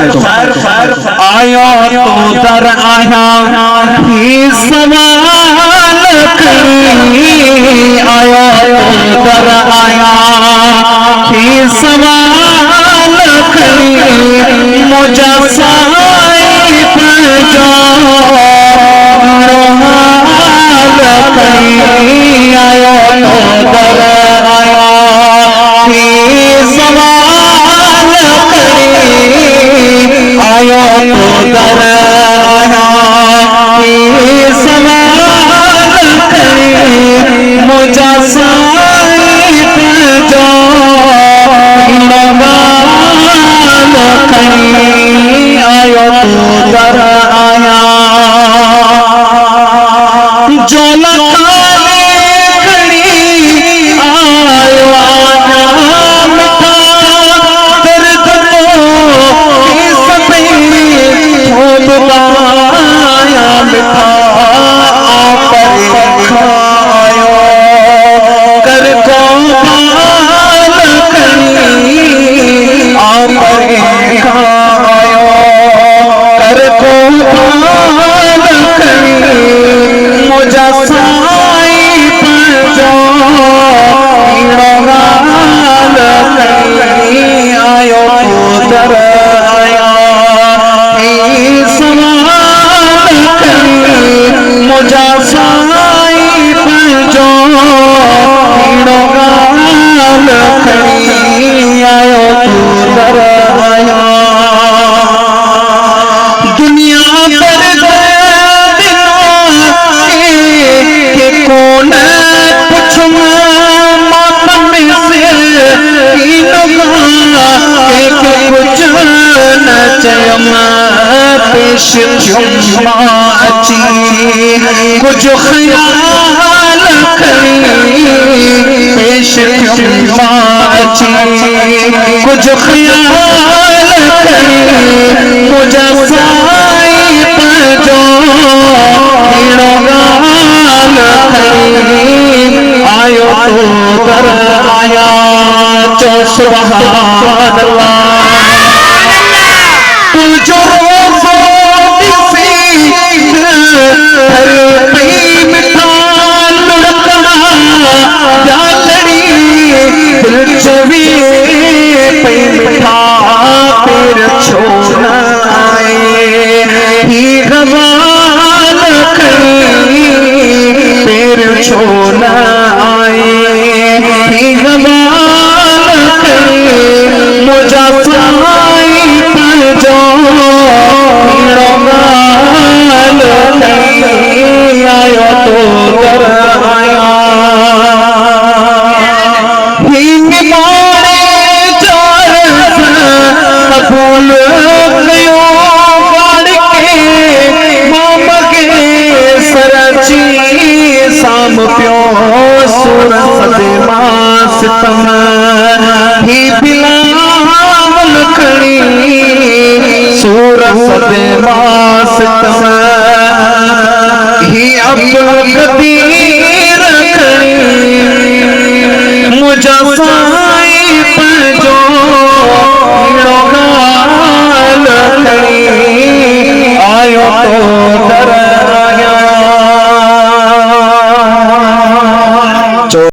आयो तो दर आया ही सवाल करी, आयो तो दर आया ही सवाल करी, मुझा साई पर जो रोहाल करी, आयो तो दर आया ही सवाल करी, आयो तो दर आया ही सवाल करी, मुझा साई पर जो रोहाल करी, आयो तो दर आया जो लखाने खड़ी, आयो आया मिठा दर्द को सभी बताया मिठा पर खायो कर को हाल करी, आप खायो कर को हाल करी, मुझा साई पर जो रोहाल करी, आयो तो दर आया ही सवाल करी, मुझा साई पर जो रोहाल करी, आयो तो दर आया दुनिया पर के कौन पूछूं मातम से कुछ न चयम पेश अची, कुछ ख्याल करी पेश अची, कुछ ख्याल करी, मुझा साई पर जो रोहाल करी, आयो तो दर आया चो सुभान अल्लाह तू जो रोज़ो दिसी हर पई मिठा लुढ़कना जालड़ी दिल चवी पई मिठा पेर छो न आए ही गवाल करी, पेर छो न आए ही गवाल करी, मुझा साई पर जो रोहाल करी, आयो तो दर आया ही मोरे चार कबूल कयो बाड़ के माम के सरची साम पियो सूरत मास तम ही बिलावल खड़ी, सूरत मास तम ही अब्दुल कदीर खड़ी, मुझा